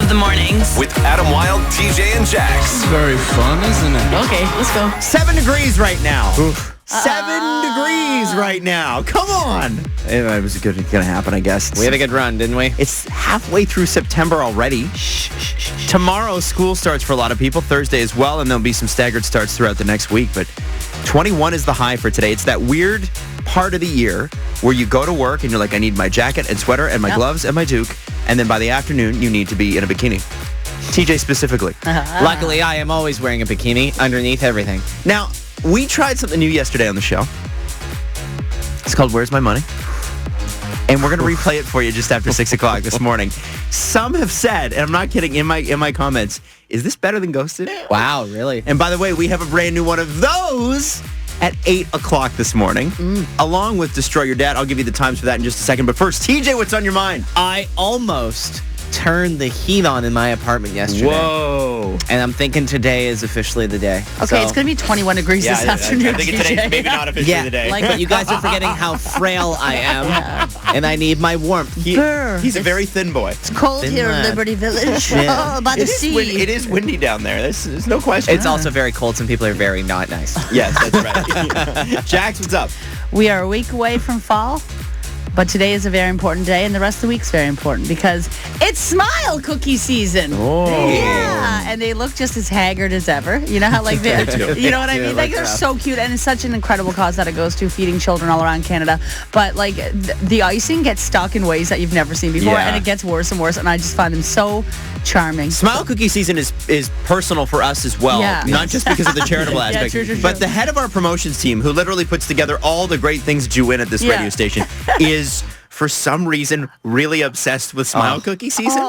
of the mornings. With Adam Wylde, TJ, and Jax. Very fun, isn't it? Okay, let's go. 7 degrees right now. 7 degrees right now. Come on. It was going to happen, I guess. We had a good run, didn't we? It's halfway through September already. Tomorrow, school starts for a lot of people. Thursday as well, and there'll be some staggered starts throughout the next week. But 21 is the high for today. It's that weird part of the year where you go to work and you're like, I need my jacket and sweater and my gloves and my toque. And then by the afternoon, you need to be in a bikini. TJ specifically. Luckily, I am always wearing a bikini underneath everything. Now, we tried something new yesterday on the show. It's called Where's My Money? And we're going to replay it for you just after 6 o'clock this morning. Some have said, and I'm not kidding, in my comments, is this better than Ghosted? Wow, really? And by the way, we have a brand new one of those at 8 o'clock this morning, along with Destroy Your Dad. I'll give you the times for that in just a second. But first, TJ, what's on your mind? I almost turned the heat on in my apartment yesterday. Whoa. And I'm thinking today is officially the day. Okay, it's going to be 21 degrees this afternoon. I think today's maybe not officially the day. But you guys are forgetting how frail I am, and I need my warmth. He's a very thin boy. It's cold Thin here lad. in Liberty Village. Yeah. By the sea. It is windy down there. There's no question. It's also very cold. Some people are very not nice. Yes, that's right. Jax, what's up? We are a week away from fall, but today is a very important day, and the rest of the week's very important because it's Smile Cookie season. Oh. Yeah, and they look just as haggard as ever. You know how like they, you know what I mean? Like they're so cute, and it's such an incredible cause that it goes to, feeding children all around Canada. But like the icing gets stuck in ways that you've never seen before, and it gets worse and worse. And I just find them so charming. Smile Cookie season is personal for us as well, not just because of the charitable aspect, true. but the head of our promotions team, who literally puts together all the great things that you win at this radio station, is for some reason really obsessed with Smile Cookie season.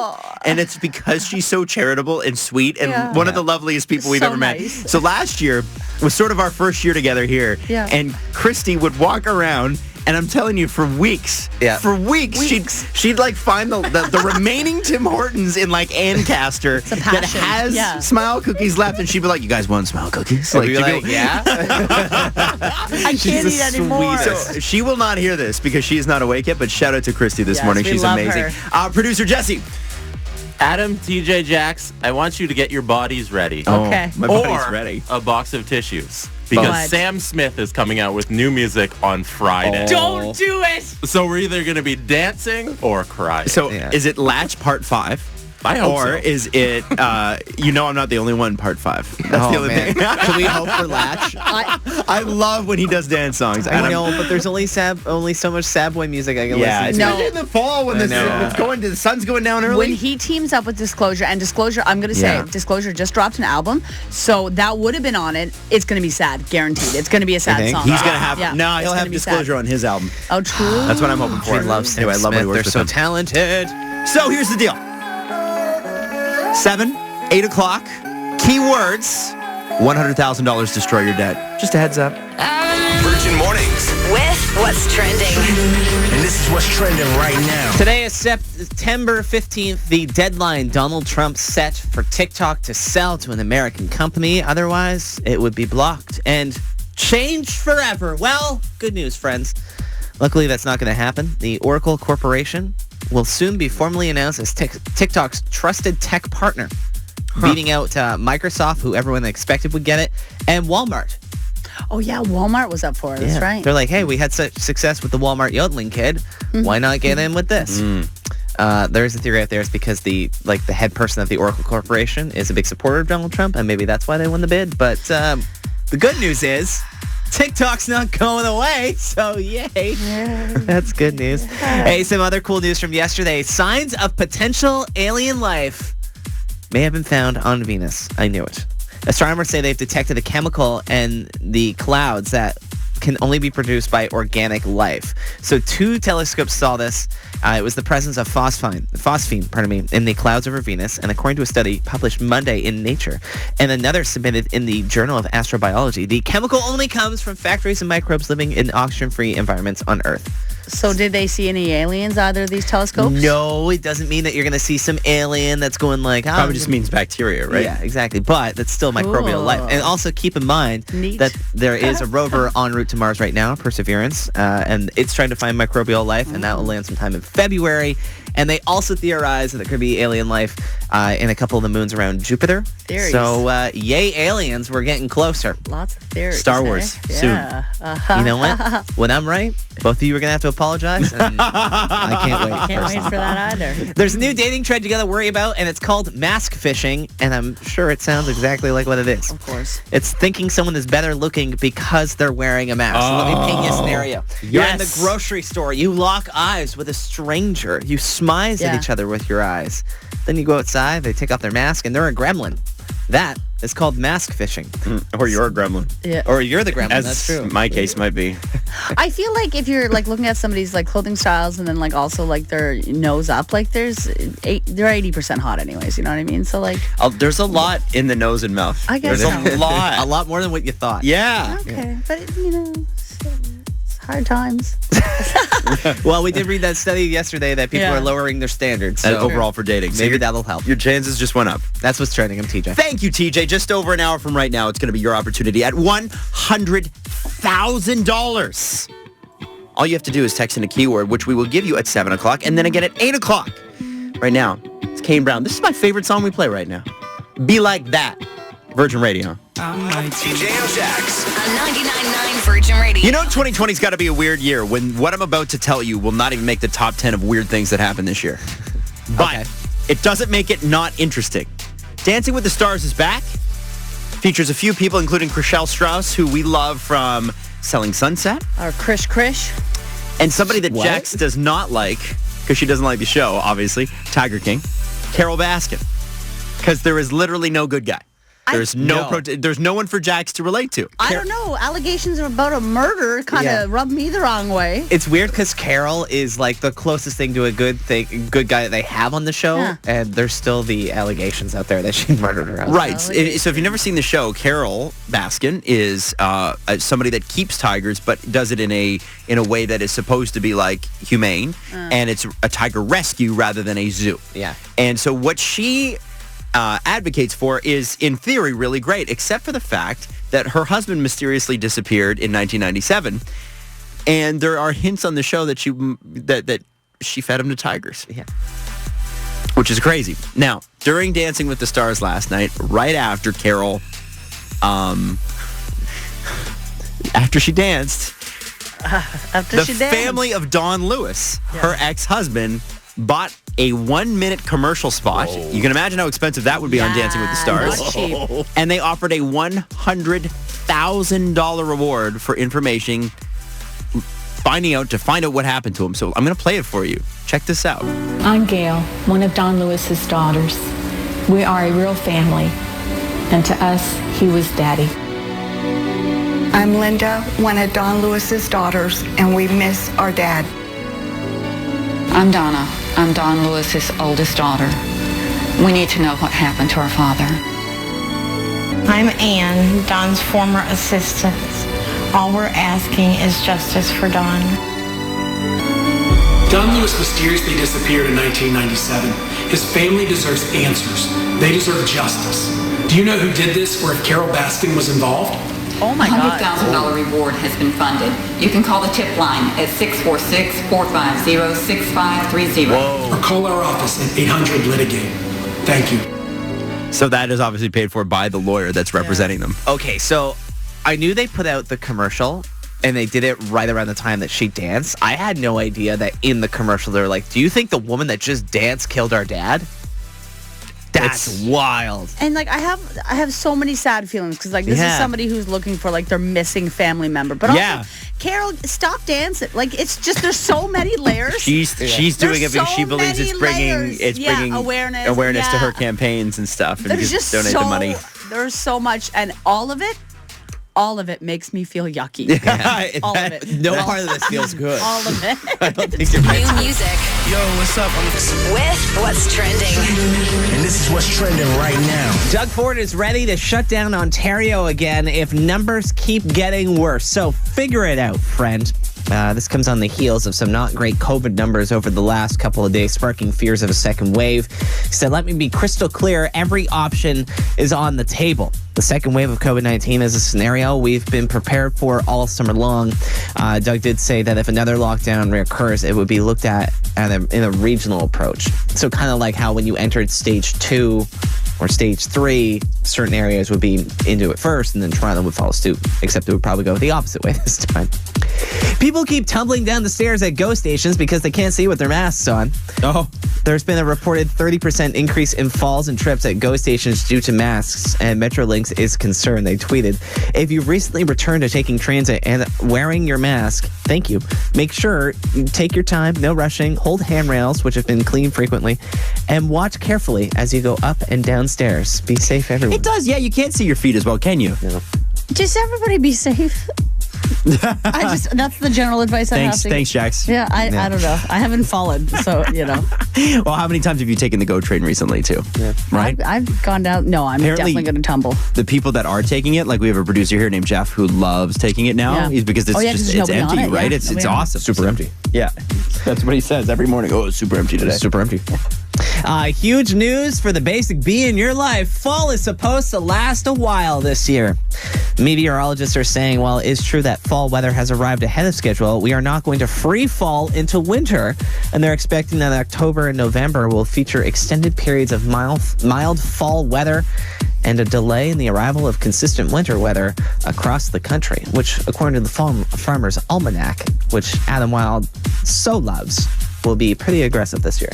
And it's because she's so charitable and sweet and one of the loveliest people we've ever met. So last year was sort of our first year together here. And Christy would walk around, and I'm telling you, for weeks, she'd like find the remaining Tim Hortons in like Ancaster that has Smile Cookies left, and she'd be like, "You guys want Smile Cookies?" Like, yeah. I can't eat anymore. So she will not hear this because she is not awake yet. But shout out to Christy this morning; she's amazing. Producer Jesse. Adam, TJ, Jax, I want you to get your bodies ready. Okay. My body's ready. A box of tissues. Because Sam Smith is coming out with new music on Friday. Don't do it! So we're either going to be dancing or crying. So is it Latch Part 5? I hope or is it, I'm not the only one, Part 5? That's the only thing. Can we hope for Latch? I love when he does dance songs. I know, but there's only so much sad boy music I can listen to. Especially in the fall when the sun's going down early. When he teams up with Disclosure, and Disclosure, I'm going to say, Disclosure just dropped an album, so that would have been on it. It's going to be sad, guaranteed. It's going to be a sad song. He's going to have, he'll have Disclosure on his album. Oh, true. That's what I'm hoping for. He loves Sam I love Smith. my They're so talented. So here's the deal. 7, 8 o'clock, keywords, $100,000 Destroy Your Debt. Just a heads up. Virgin Mornings. With What's Trending. And this is what's trending right now. Today is September 15th, the deadline Donald Trump set for TikTok to sell to an American company. Otherwise, it would be blocked and changed forever. Well, good news, friends. Luckily, that's not going to happen. The Oracle Corporation will soon be formally announced as TikTok's trusted tech partner, beating out Microsoft, who everyone expected would get it, and Walmart. Oh, yeah, Walmart was up for it. That's right. They're like, hey, we had such success with the Walmart yodeling kid. Why not get in with this? There's a theory out there. It's because the head person of the Oracle Corporation is a big supporter of Donald Trump, and maybe that's why they won the bid. But the good news is TikTok's not going away, so yay. That's good news. Hey, some other cool news from yesterday. Signs of potential alien life may have been found on Venus. I knew it. Astronomers say they've detected a chemical in the clouds that can only be produced by organic life. So 2 telescopes saw this. It was the presence of phosphine, in the clouds over Venus, and according to a study published Monday in Nature, and another submitted in the Journal of Astrobiology, the chemical only comes from factories and microbes living in oxygen-free environments on Earth. So did they see any aliens, either of these telescopes? No, it doesn't mean that you're going to see some alien that's going like... Probably just means bacteria, right? Yeah, exactly. But that's still microbial life. And also keep in mind that there is a rover en route to Mars right now, Perseverance, and it's trying to find microbial life, and that will land sometime in February. And they also theorize that there could be alien life in a couple of the moons around Jupiter. Theories. So, yay, aliens, we're getting closer. Lots of theories. Star Wars, soon. Yeah. You know what? When I'm right, both of you are going to have to apologize. And I can't wait. Can't wait for that either. There's a new dating trend you got to worry about, and it's called mask fishing, and I'm sure it sounds exactly like what it is. Of course. It's thinking someone is better looking because they're wearing a mask. So let me paint you a scenario. You're in the grocery store. You lock eyes with a stranger. You smize at each other with your eyes. Then you go outside, they take off their mask, and they're a gremlin. That is called mask fishing. Or you're a gremlin. Yeah. Or you're the gremlin. As That's true. my case might be. I feel like if you're like looking at somebody's like clothing styles and then like also like their nose up, like they're 80% hot anyways. You know what I mean? So like There's a lot in the nose and mouth. I guess There's a so. lot. A lot more than what you thought. Yeah. okay, but it's hard times. Well, we did read that study yesterday that people are lowering their standards. So overall for dating. So maybe that'll help. Your chances just went up. That's what's trending. I'm TJ. Thank you, TJ. Just over an hour from right now, it's going to be your opportunity at $100,000. All you have to do is text in a keyword, which we will give you at 7 o'clock and then again at 8 o'clock. Right now, it's Kane Brown. This is my favorite song we play right now. Be Like That. Virgin Radio. TJ and Jax. On 99.9 Virgin Radio. You know 2020's got to be a weird year when what I'm about to tell you will not even make the top 10 of weird things that happened this year. But it doesn't make it not interesting. Dancing with the Stars is back. Features a few people, including Chriselle Strauss, who we love from Selling Sunset. Or Krish. And somebody that Jax does not like, because she doesn't like the show, obviously, Tiger King, Carole Baskin. Because there is literally no good guy. There's there's no one for Jax to relate to. I don't know. Allegations about a murder kind of rubbed me the wrong way. It's weird because Carol is like the closest thing to a good guy that they have on the show, and there's still the allegations out there that she murdered her husband. Right. So if you've never seen the show, Carole Baskin is somebody that keeps tigers, but does it in a way that is supposed to be like humane, and it's a tiger rescue rather than a zoo. Yeah. And so what she advocates for is, in theory, really great, except for the fact that her husband mysteriously disappeared in 1997, and there are hints on the show that she fed him to tigers. Yeah. Which is crazy. Now, during Dancing with the Stars last night, right after Carole, after she danced, the family of Don Lewis, her ex-husband, bought a 1-minute commercial spot. Whoa. You can imagine how expensive that would be on Dancing with the Stars. Not cheap. And they offered a $100,000 reward for information find out what happened to him. So I'm going to play it for you. Check this out. I'm Gail, one of Don Lewis's daughters. We are a real family, and to us, he was Daddy. I'm Linda, one of Don Lewis's daughters, and we miss our dad. I'm Donna. I'm Don Lewis's oldest daughter. We need to know what happened to our father. I'm Ann, Don's former assistant. All we're asking is justice for Don. Don Lewis mysteriously disappeared in 1997. His family deserves answers. They deserve justice. Do you know who did this or if Carole Baskin was involved? Oh my God. $100,000 reward has been funded. You can call the tip line at 646-450-6530. Or call our office at 800-LITIGATE. Thank you. So that is obviously paid for by the lawyer that's representing them. Okay, so I knew they put out the commercial, and they did it right around the time that she danced. I had no idea that in the commercial they were like, do you think the woman that just danced killed our dad? That's wild. And like I have so many sad feelings because like this is somebody who's looking for like their missing family member. But also, Carole, stop dancing. Like it's just there's so many layers. She's doing it because she believes it's bringing awareness to her campaigns and stuff. And there's just donate the money. There's so much, and all of it makes me feel yucky. All of it. No part of this feels good. All of it. I don't think you're New music. Yo, what's up? With what's trending. And this is what's trending right now. Doug Ford is ready to shut down Ontario again if numbers keep getting worse. So figure it out, friend. This comes on the heels of some not great COVID numbers over the last couple of days, sparking fears of a second wave. He said, let me be crystal clear, every option is on the table. The second wave of COVID-19 is a scenario we've been prepared for all summer long. Doug did say that if another lockdown reoccurs, it would be looked at in a regional approach. So kind of like how when you entered stage 2 or stage 3, certain areas would be into it first, and then Toronto would follow suit, except it would probably go the opposite way this time. People keep tumbling down the stairs at GO stations because they can't see with their masks on. Oh. There's been a reported 30% increase in falls and trips at GO stations due to masks, and Metrolinx is concerned. They tweeted, if you've recently returned to taking transit and wearing your mask, thank you. Make sure you take your time, no rushing, hold handrails, which have been cleaned frequently, and watch carefully as you go up and downstairs. Be safe, everyone. It does, yeah. You can't see your feet as well, can you? No. Just everybody be safe. That's the general advice I have to. Thanks, Jax. Yeah, I don't know. I haven't fallen, so, Well, how many times have you taken the GO train recently, too? Yeah. Right? I've gone down. No, I'm Apparently, definitely going to tumble. The people that are taking it, like we have a producer here named Jeff who loves taking it now, is because it's empty, right? It's awesome. Super empty. Yeah. That's what he says every morning. Oh, it's super empty today. Super empty. Huge news for the basic bee in your life. Fall is supposed to last a while this year. Meteorologists are saying while it is true that fall weather has arrived ahead of schedule, we are not going to free fall into winter. And they're expecting that October and November will feature extended periods of mild fall weather and a delay in the arrival of consistent winter weather across the country, which, according to the Farmer's Almanac, which Adam Wylde so loves, will be pretty aggressive this year.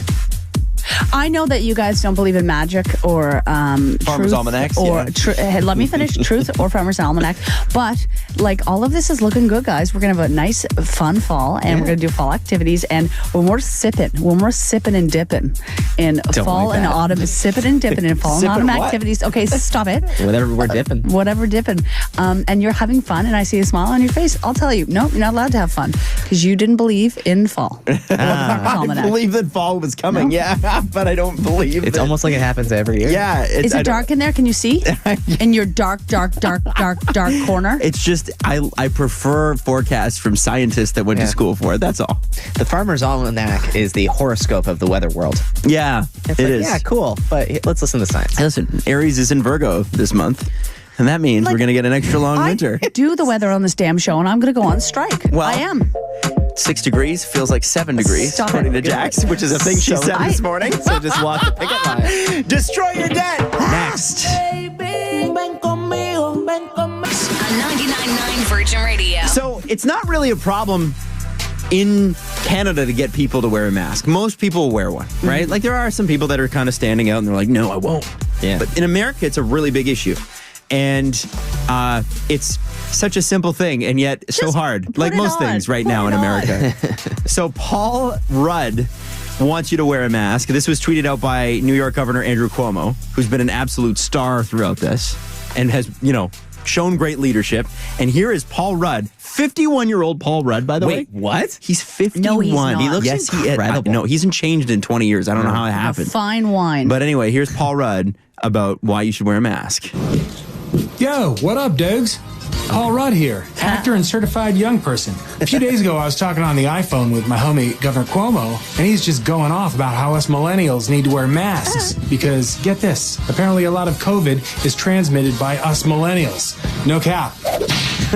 I know that you guys don't believe in magic or Farmer's Almanacs, let me finish. Truth or Farmer's Almanac. But like all of this is looking good, guys. We're gonna have a nice, fun fall, and we're gonna do fall activities. And when we're sipping and dipping in fall and autumn, sipping and dipping in fall and autumn activities. Okay, stop it. Whatever we're dipping. Whatever dipping. And you're having fun, and I see a smile on your face. I'll tell you, no, you're not allowed to have fun because you didn't believe in fall. I believe that fall was coming. No? Yeah. But I don't believe it's almost like it happens every year. Yeah. Is it dark in there? Can you see? In your dark corner? It's just, I prefer forecasts from scientists that went to school for it. That's all. The Farmer's Almanac is the horoscope of the weather world. Yeah, it is. Yeah, cool. But let's listen to science. Listen, Aries is in Virgo this month. And that means we're going to get an extra long winter. Do the weather on this damn show, and I'm going to go on strike. Well, I am. 6 degrees feels like 7 degrees, according to Jax, which is a thing she said this morning. So just walk the picket line. Destroy your debt. Next. A 99.9 Virgin Radio. So it's not really a problem in Canada to get people to wear a mask. Most people wear one, right? Mm-hmm. Like there are some people that are kind of standing out and they're like, no, I won't. Yeah. But in America, it's a really big issue. And it's such a simple thing, and yet so hard, like most things right now in America. So Paul Rudd wants you to wear a mask. This was tweeted out by New York Governor Andrew Cuomo, who's been an absolute star throughout this and has, shown great leadership. And here is Paul Rudd, 51-year-old Paul Rudd, by the way. Wait, what? He's 51. No, he's not. He looks incredible. No, he hasn't changed in 20 years. I don't know how it happened. Fine wine. But anyway, here's Paul Rudd about why you should wear a mask. Yo, what up, Dogs? Paul Rudd here, actor and certified young person. A few days ago, I was talking on the iPhone with my homie, Governor Cuomo, and he's just going off about how us millennials need to wear masks because, get this, apparently a lot of COVID is transmitted by us millennials. No cap.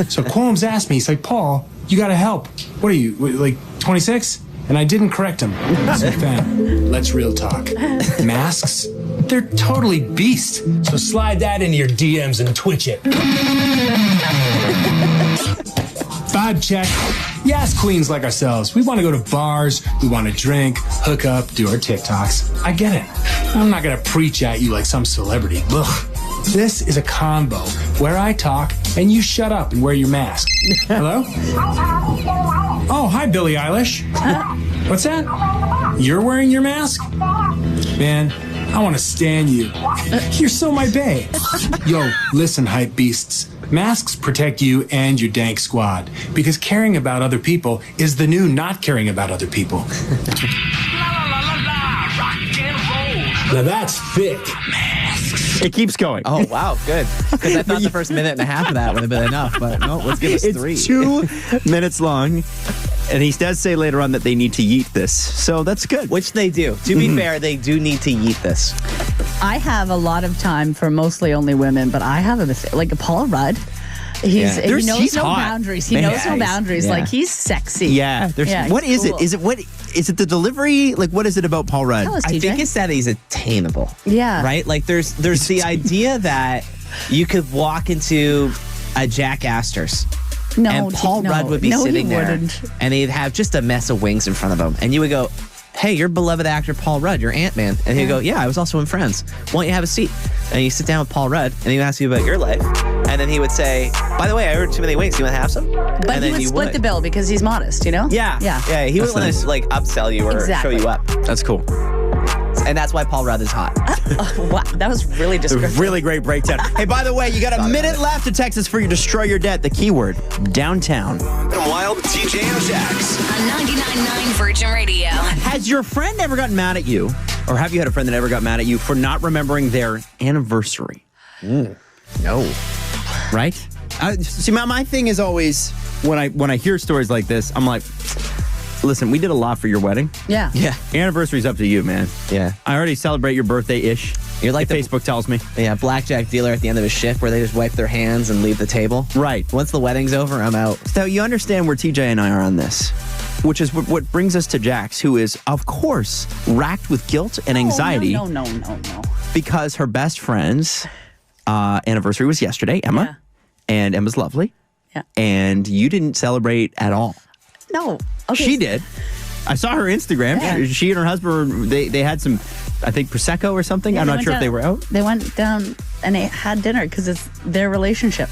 So Cuomo's asked me, he's like, Paul, you gotta help. What are you, like 26? And I didn't correct him. So fam, let's real talk. Masks? They're totally beast. So slide that into your DMs and twitch it. Vibe check. Yes, queens like ourselves. We want to go to bars, we want to drink, hook up, do our TikToks. I get it. I'm not going to preach at you like some celebrity. Ugh. This is a combo where I talk and you shut up and wear your mask. Hello? Oh, hi, Billie Eilish. What's that? You're wearing your mask? Man, I want to stan you. You're so my bae. Yo, listen, hype beasts. Masks protect you and your dank squad because caring about other people is the new not caring about other people. Now that's thick. It keeps going. Oh, wow, good. Because I thought the first minute and a half of that would have been enough, but no, let's give us three. It's 2 minutes long, and he does say later on that they need to yeet this, so that's good. Which they do. To be fair, they do need to yeet this. I have a lot of time for mostly only women, but I have like Paul Rudd. He knows no boundaries. He knows no boundaries. Yeah. Like, he's sexy. Yeah. What is it? Is it the delivery? Like, what is it about Paul Rudd? Tell us, I TJ. think it's that he's attainable. Yeah. Right? Like, there's the idea that you could walk into a Jack Astor's. No, and Paul Rudd would be sitting there, wouldn't. and he'd have just a mess of wings in front of him. And you would go, hey, you're beloved actor Paul Rudd, you're Ant-Man. And he'd go, yeah, I was also in Friends. Why don't you have a seat? And you sit down with Paul Rudd, and he'd ask you about your life. And then he would say, by the way, I ordered too many wings. You want to have some? But and he would split the bill because he's modest, you know? Yeah. He wouldn't want to like upsell you or show you up. That's cool. And that's why Paul Rudd is hot. Wow, that was really descriptive. Really great breakdown. Hey, by the way, you got a minute left to text us for your Destroy Your Debt. The keyword, downtown. Adam Wylde, TJ and Jax. On 99.9 Virgin Radio. Has your friend ever gotten mad at you, or have you had a friend that ever got mad at you for not remembering their anniversary? No. Right? See, my thing is always, when I hear stories like this, I'm like, listen, we did a lot for your wedding. Yeah. Anniversary's up to you, man. Yeah. I already celebrate your birthday-ish. You're like Facebook tells me. Yeah, blackjack dealer at the end of his shift where they just wipe their hands and leave the table. Right. Once the wedding's over, I'm out. So you understand where TJ and I are on this, which is what brings us to Jax, who is, of course, racked with guilt and anxiety. No. Because her best friend's anniversary was yesterday, Emma. Yeah. And Emma's lovely. Yeah. And you didn't celebrate at all. No. Okay. She did. I saw her Instagram. Yeah. She and her husband, they had some, I think, Prosecco or something. Yeah, I'm not sure if they were out. They went down and they had dinner because it's their relationship.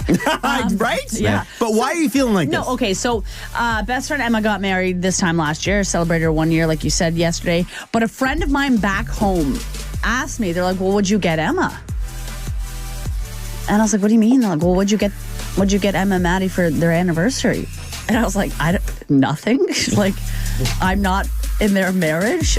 Right? Yeah. But why are you feeling like this? No, okay. So, best friend Emma got married this time last year, celebrated her 1 year, like you said yesterday. But a friend of mine back home asked me, they're like, well, what'd you get Emma? And I was like, what do you mean? They're like, well, what'd you get Emma and Maddie for their anniversary? And I was like, nothing. Like, I'm not in their marriage.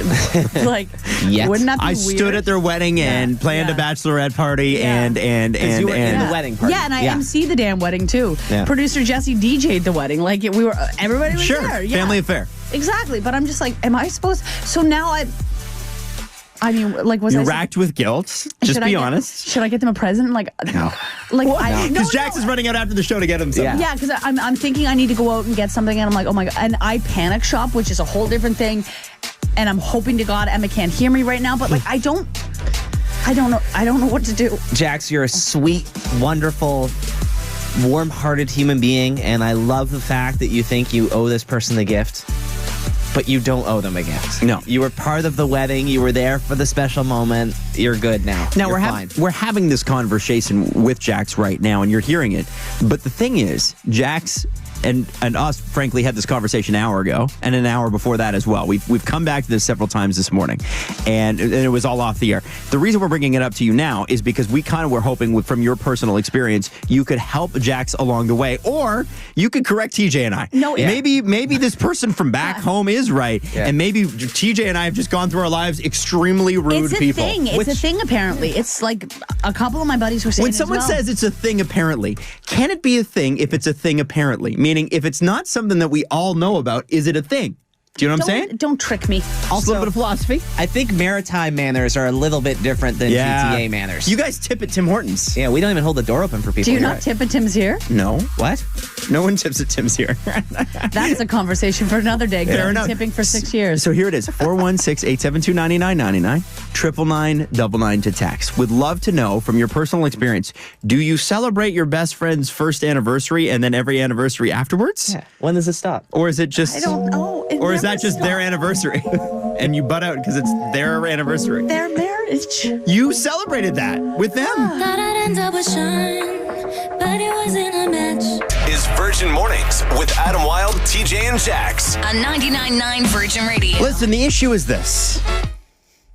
Like, wouldn't that be I weird? stood at their wedding and planned a bachelorette party and you were in the wedding party. Yeah, and I emceed the damn wedding too. Yeah. Producer Jesse DJ'd the wedding. Like, everybody was there. Yeah. Family affair. Exactly. But I'm just like, am I supposed? So now I mean, like, was You're I racked with guilt. Just be honest. Should I get them a present? Like, No. Like, Because Jax is running out after the show to get him something. Yeah, because I'm thinking I need to go out and get something, and I'm like, oh my God. And I panic shop, which is a whole different thing. And I'm hoping to God Emma can't hear me right now, but like, I don't know what to do. Jax, you're a sweet, wonderful, warm-hearted human being, and I love the fact that you think you owe this person the gift. But you don't owe them a gift. No. You were part of the wedding. You were there for the special moment. You're good now. Now, You're fine. we're having this conversation with Jax right now, and you're hearing it. But the thing is, Jax and us, frankly, had this conversation an hour ago, and an hour before that as well. We've come back to this several times this morning, and it was all off the air. The reason we're bringing it up to you now is because we kind of were hoping, from your personal experience, you could help Jax along the way, or you could correct TJ and I. No, maybe this person from back home is right, and maybe TJ and I have just gone through our lives extremely rude people. It's a thing, apparently. It's like a couple of my buddies were saying when someone says it's a thing, apparently, can it be a thing if it's a thing, apparently? Meaning, if it's not something that we all know about, is it a thing? Do you know what I'm saying? Don't trick me. Also, a little bit of philosophy. I think maritime manners are a little bit different than GTA manners. You guys tip at Tim Hortons. Yeah, we don't even hold the door open for people. Do you not tip at Tim's here? No. What? No one tips at Tim's here. That's a conversation for another day. Fair I've enough. been tipping for 6 years. So here it is, 416-872-9999, 999 to text. Would love to know from your personal experience, do you celebrate your best friend's first anniversary and then every anniversary afterwards? Yeah. When does it stop? Or is it just... I don't know. Or is that just their anniversary? And you butt out because it's their anniversary. Their marriage. You celebrated that with them. Thought I'd end up with Sean, but it wasn't a match. Is Virgin Mornings with Adam Wylde, TJ and Jax. On 99.9 Virgin Radio. Listen, the issue is this.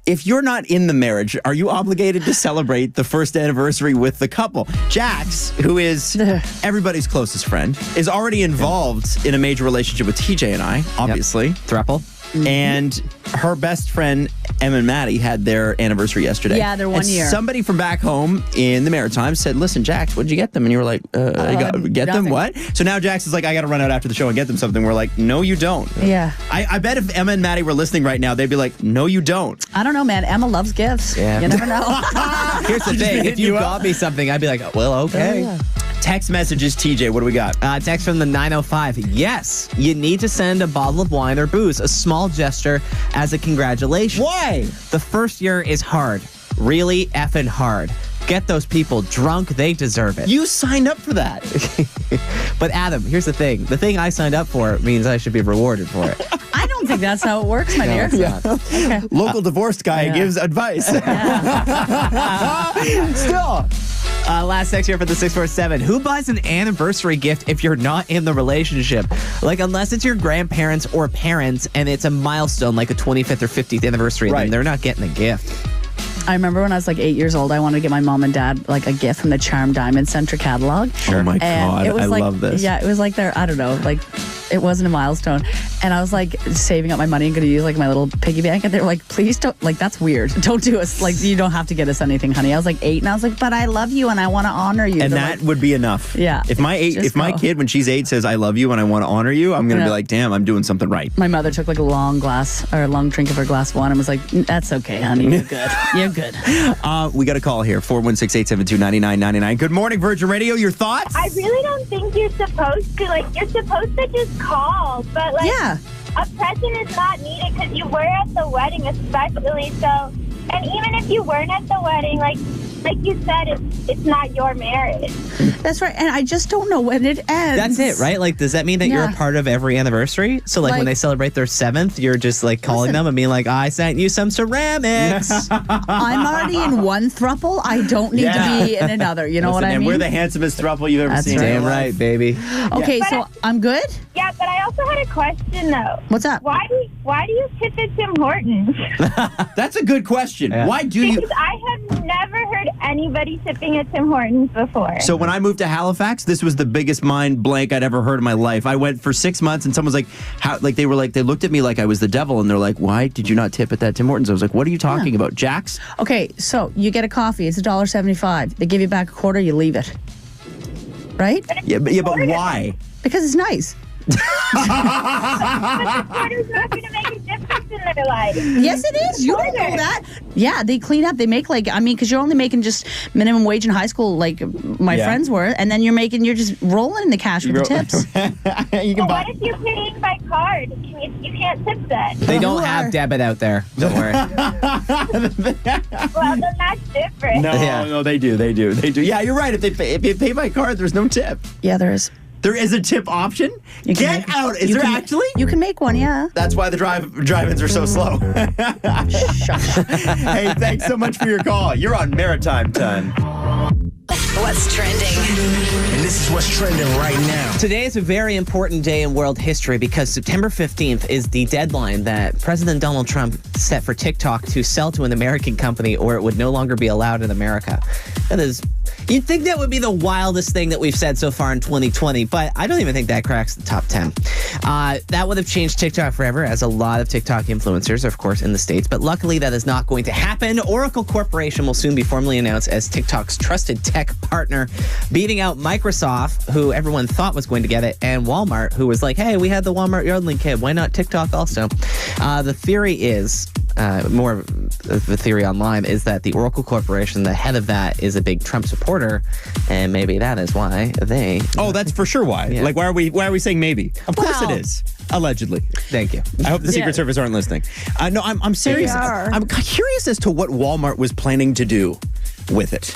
If you're not in the marriage, are you obligated to celebrate the first anniversary with the couple? Jax, who is everybody's closest friend, is already involved in a major relationship with TJ and I, obviously. Throuple. and her best friend, Em and Maddie, had their anniversary yesterday. Yeah, their 1 year. Somebody from back home in the Maritimes said, listen, Jax, what'd you get them? And you were like, get them what? So now Jax is like, I got to run out after the show and get them something. We're like, no, you don't. Yeah. I bet if Emma and Maddie were listening right now, they'd be like, no, you don't. I don't know, man. Emma loves gifts. Yeah. You never know. Here's the thing. If you got me something, I'd be like, well, okay. Oh, yeah. Text messages, TJ, what do we got? Text from the 905. Yes, you need to send a bottle of wine or booze, a small gesture as a congratulations. Why? The first year is hard. Really effing hard. Get those people drunk. They deserve it. You signed up for that. But Adam, here's the thing. The thing I signed up for means I should be rewarded for it. I don't think that's how it works, my dear. Yeah. Okay. Local divorced guy gives advice. Still. Last text here for the 647. Who buys an anniversary gift if you're not in the relationship? Like, unless it's your grandparents or parents and it's a milestone, like a 25th or 50th anniversary, then they're not getting a gift. I remember when I was like 8 years old, I wanted to get my mom and dad like a gift from the Charm Diamond Center catalog. Sure. Oh my God, it was I love this. Yeah, it was like their, I don't know, like it wasn't a milestone. And I was like saving up my money and going to use like my little piggy bank. And they were like, please don't, like that's weird. Don't do us, like you don't have to get us anything, honey. I was like 8 and I was like, but I love you and I want to honor you. And They're that like, would be enough. Yeah. If my kid, when she's 8, says I love you and I want to honor you, I'm going to be like, damn, I'm doing something right. My mother took like a long drink of her glass of wine and was like, that's okay, honey. You're good. You're good. We got a call here, 416-872-9999. Good morning, Virgin Radio. Your thoughts? I really don't think you're supposed to. Like, you're supposed to just call. But, like, a present is not needed because you were at the wedding especially. So, and even if you weren't at the wedding, like you said, it's not your marriage. That's right. And I just don't know when it ends. That's it, right? Like, does that mean that you're a part of every anniversary? So, like when they celebrate their 7th, you're just like calling them and being like, I sent you some ceramics. I'm already in one throuple. I don't need to be in another. You know what I mean? And we're the handsomest throuple you've ever seen. Damn right, baby. Okay, so I'm good? Yeah, but I also had a question, though. What's up? Why do you tip at Tim Hortons? That's a good question. Yeah. Why do you? Because I have never heard anybody tipping at Tim Hortons before. So when I moved to Halifax, this was the biggest mind blank I'd ever heard in my life. I went for 6 months and someone was like, how, like they looked at me like I was the devil and they're like, why did you not tip at that Tim Hortons? I was like, what are you talking about, Jax? Okay, so you get a coffee, it's $1.75. They give you back a quarter, you leave it. Right? Yeah, but why? Because it's nice. But the quarter's not going to make a difference in their life. Yes, it is. You don't know that. Yeah, they clean up. They make because you're only making just minimum wage in high school, like my friends were, and then you're just rolling in the cash with the tips. What if you're paying by card? You can't tip that. They don't have debit out there. Don't worry. Well, then that's different. No, they do. Yeah, you're right. If you pay by card, there's no tip. Yeah, there is. There is a tip option? Get out. Is there actually? You can make one, yeah. That's why the drive-ins are so slow. Hey, thanks so much for your call. You're on Maritime Time. What's trending? And this is what's trending right now. Today is a very important day in world history because September 15th is the deadline that President Donald Trump set for TikTok to sell to an American company or it would no longer be allowed in America. That is... You'd think that would be the wildest thing that we've said so far in 2020, but I don't even think that cracks the top 10. That would have changed TikTok forever, as a lot of TikTok influencers are, of course, in the States, but luckily that is not going to happen. Oracle Corporation will soon be formally announced as TikTok's trusted tech partner, beating out Microsoft, who everyone thought was going to get it, and Walmart, who was like, hey, we had the Walmart Yodeling kid. Why not TikTok also? The theory is... more of the theory online is that the Oracle Corporation, the head of that, is a big Trump supporter, and maybe that is why they... Oh, that's for sure why. Yeah. Like, why are we saying maybe? Of course it is. Allegedly. Thank you. I hope the Secret Service aren't listening. No, I'm serious. I'm curious as to what Walmart was planning to do with it.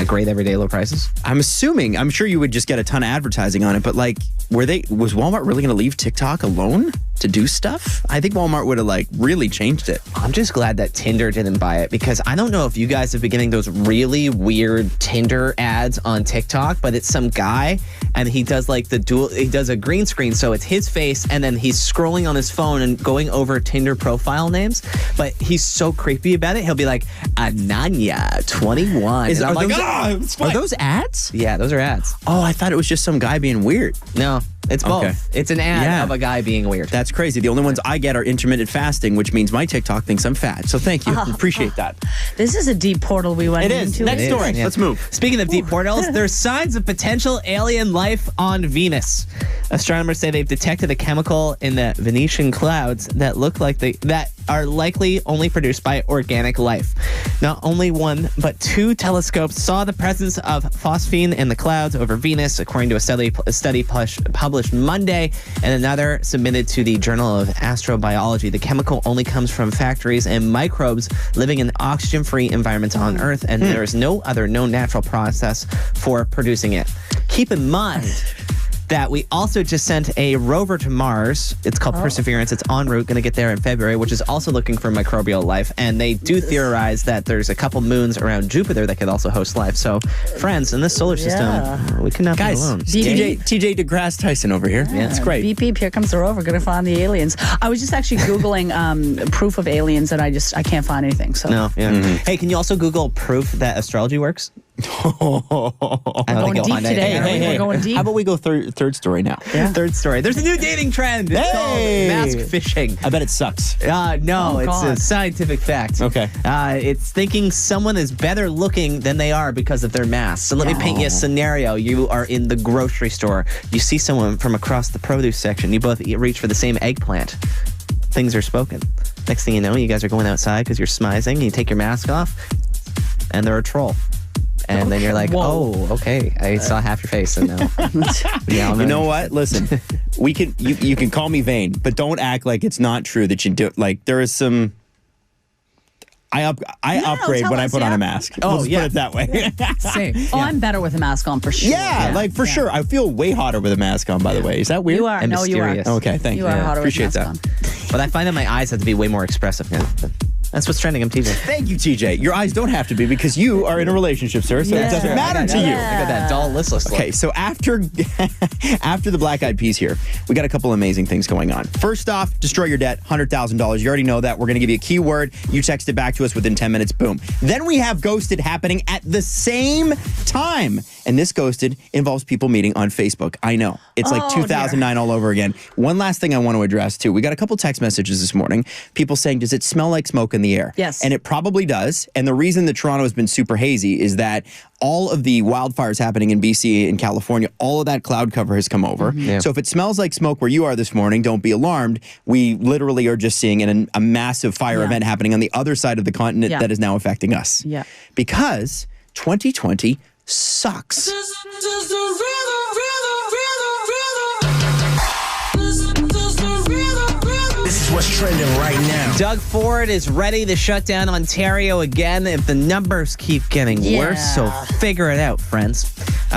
Great everyday low prices. I'm sure you would just get a ton of advertising on it, but like, was Walmart really going to leave TikTok alone to do stuff? I think Walmart would have like really changed it. I'm just glad that Tinder didn't buy it because I don't know if you guys have been getting those really weird Tinder ads on TikTok, but it's some guy and he does like he does a green screen. So it's his face and then he's scrolling on his phone and going over Tinder profile names, but he's so creepy about it. He'll be like, Ananya 21. Are those ads? Yeah, those are ads. Oh, I thought it was just some guy being weird. No. It's both. Okay. It's an ad of a guy being weird. That's crazy. The only ones I get are intermittent fasting, which means my TikTok thinks I'm fat. So thank you. Appreciate that. This is a deep portal we went It is. into. Next story. Yeah. Let's move. Speaking of deep portals, there's signs of potential alien life on Venus. Astronomers say they've detected a chemical in the Venetian clouds that look like that are likely only produced by organic life. Not only one, but two telescopes saw the presence of phosphine in the clouds over Venus, according to a study published Monday, and another submitted to the Journal of Astrobiology. The chemical only comes from factories and microbes living in oxygen-free environments on Earth, and there is no other known natural process for producing it. Keep in mind that we also just sent a rover to Mars. It's called Perseverance. It's en route, going to get there in February, which is also looking for microbial life. And they do theorize that there's a couple moons around Jupiter that could also host life. So, friends, in this solar system, we cannot be alone. TJ deGrasse Tyson over here. Yeah, it's great. Beep, beep, here comes the rover. Going to find the aliens. I was just actually Googling proof of aliens, and I can't find anything. So. No, yeah. Hey, can you also Google proof that astrology works? I'm going deep today. Hey. We're going deep. How about we go third story now? Yeah. Third story. There's a new dating trend. It's called mask fishing. I bet it sucks. No, it's a scientific fact. Okay. It's thinking someone is better looking than they are because of their mask. So let me paint you a scenario. You are in the grocery store. You see someone from across the produce section. You both reach for the same eggplant. Things are spoken. Next thing you know, you guys are going outside because you're smizing. You take your mask off, and they're a troll. And then you're like, okay, I saw half your face. And now, you know what? Listen, you can call me vain, but don't act like it's not true that you do. Like there is some. I upgrade when I put on a mask. Let's put it that way. Same. I'm better with a mask on for sure. Yeah, for sure. I feel way hotter with a mask on. By the way, is that weird? You are. And no, mysterious. you are. Okay, thank you. You are hotter Appreciate with a mask that. on. But I find that my eyes have to be way more expressive now. That's what's trending. I'm TJ. Thank you, TJ. Your eyes don't have to be because you are in a relationship, sir. So it doesn't matter to you. I got that dull, listless look. Okay, so after the Black Eyed Peas here, we got a couple amazing things going on. First off, destroy your debt, $100,000. You already know that. We're going to give you a keyword. You text it back to us within 10 minutes. Boom. Then we have Ghosted happening at the same time. And this Ghosted involves people meeting on Facebook. I know. It's like 2009 all over again. One last thing I want to address, too. We got a couple text messages this morning. People saying, does it smell like smoke in the air? Yes. And it probably does. And the reason that Toronto has been super hazy is that all of the wildfires happening in BC and California, all of that cloud cover has come over. Yeah. So if it smells like smoke where you are this morning, don't be alarmed. We literally are just seeing a massive fire event happening on the other side of the continent that is now affecting us. Yeah. Because 2020 sucks. This is what's trending right now. Doug Ford is ready to shut down Ontario again if the numbers keep getting worse. So figure it out, friends.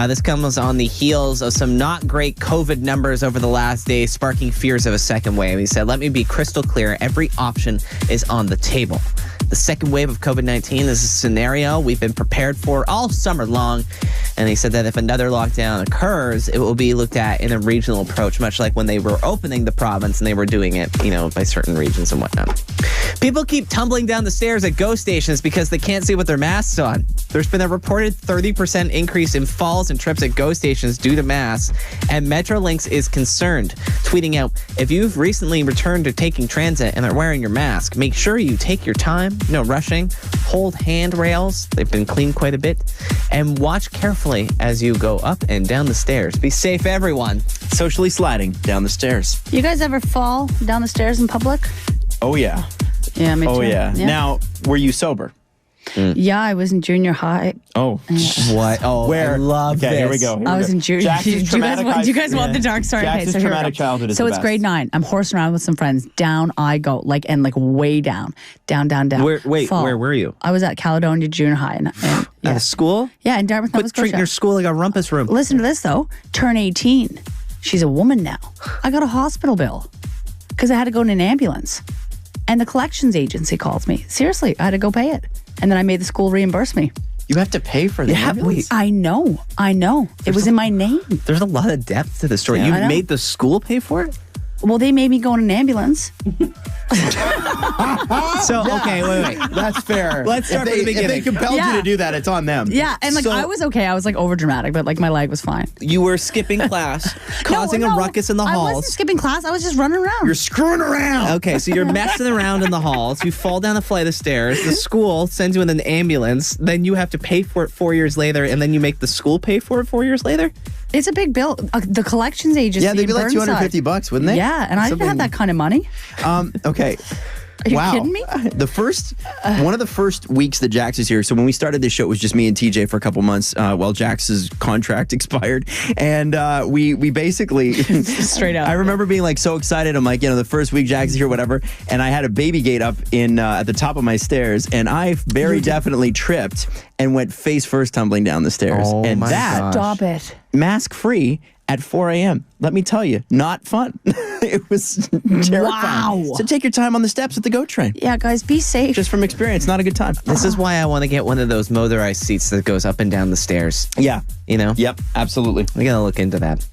This comes on the heels of some not great COVID numbers over the last day, sparking fears of a second wave. He said, let me be crystal clear. Every option is on the table. The second wave of COVID-19 is a scenario we've been prepared for all summer long. And he said that if another lockdown occurs, it will be looked at in a regional approach, much like when they were opening the province and they were doing it, by certain regions and whatnot. People keep tumbling down the stairs at GO stations because they can't see with their masks on. There's been a reported 30% increase in falls and trips at GO stations due to masks, and Metrolinx is concerned, tweeting out, if you've recently returned to taking transit and are wearing your mask, make sure you take your time, no rushing, hold handrails, they've been cleaned quite a bit, and watch carefully as you go up and down the stairs. Be safe, everyone. Socially sliding down the stairs. You guys ever fall down the stairs in public? Oh, yeah. Yeah, me too. Oh, yeah. Now, were you sober? Yeah, I was in junior high. Oh. What? Oh, Where? I love this. Here we go. I was in junior. Do you guys want the dark story? Jackson's here we traumatic go. childhood is So the it's best. grade 9. I'm horsing around with some friends. Down I go, like way down. Down. Fall. Where were you? I was at Caledonia Junior High. At a school? Yeah, in Dartmouth, Nova Quit treating Scotia. your school like a rumpus room. Listen to this, though. Turn 18. She's a woman now. I got a hospital bill because I had to go in an ambulance. And the collections agency called me. Seriously, I had to go pay it. And then I made the school reimburse me. You have to pay for the ambulance? I know. It was in my name. There's a lot of depth to the story. Yeah, You I know. made the school pay for it? Well, they made me go in an ambulance. So, okay, wait. That's fair. Let's start from the beginning. If they compelled you to do that, it's on them. Yeah, and So- I was okay. I was over dramatic, but my leg was fine. You were skipping class, causing a ruckus in the I halls. wasn't skipping class. I was just running around. You're screwing around. Okay, so you're messing around in the halls. You fall down a flight of stairs. The school sends you in an ambulance. Then you have to pay for it 4 years later, and then you make the school pay for it 4 years later? It's a big bill. The collections agency. Yeah, they'd be like Burnside. $250, wouldn't they? Yeah, and I didn't have that kind of money. Okay. Are you kidding me? One of the first weeks that Jax was here, so when we started this show, it was just me and TJ for a couple months while Jax's contract expired. And we basically... Straight up. I remember being so excited. I'm like, the first week Jax is here, whatever. And I had a baby gate up at the top of my stairs, and I very definitely tripped and went face first tumbling down the stairs. Oh, and my gosh. Stop it. mask free at 4 a.m. Let me tell you, not fun. It was terrifying. Wow. So take your time on the steps at the GO train. Yeah, guys, be safe. Just from experience, not a good time. This is why I want to get one of those motorized seats that goes up and down the stairs. Yeah. Yep, absolutely. We gotta look into that.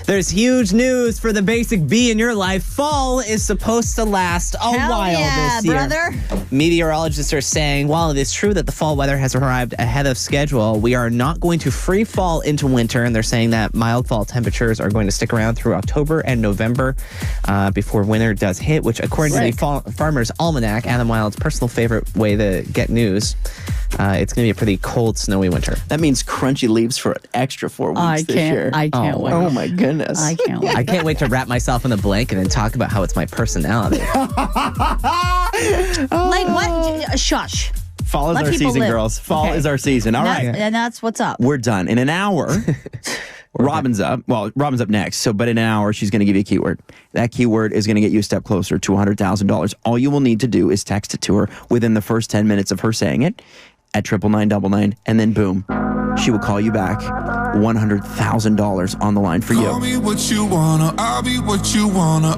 There's huge news for the basic bee in your life. Fall is supposed to last a while this year. Brother. Meteorologists are saying, while it is true that the fall weather has arrived ahead of schedule, we are not going to free fall into winter, and they're saying that mild fall temperatures are going to stick around through October and November before winter does hit, which according to the Farmer's Almanac, Adam Wylde's personal favorite way to get news, it's going to be a pretty cold, snowy winter. That means crunchy leaves for an extra 4 weeks this year. I can't wait. Oh, my goodness. I can't wait. I can't wait to wrap myself in a blanket and talk about how it's my personality. Like what? Shush. Fall is Let our people season, live. girls. Fall Okay. is our season. All right. And that's what's up. We're done. In an hour, Robin's up. Well, Robin's up next. So, but in an hour, she's going to give you a keyword. That keyword is going to get you a step closer to $100,000. All you will need to do is text it to her within the first 10 minutes of her saying it at 99999, and then boom, she will call you back. $100,000 on the line for you. Call me what you wanna, I'll be what you wanna.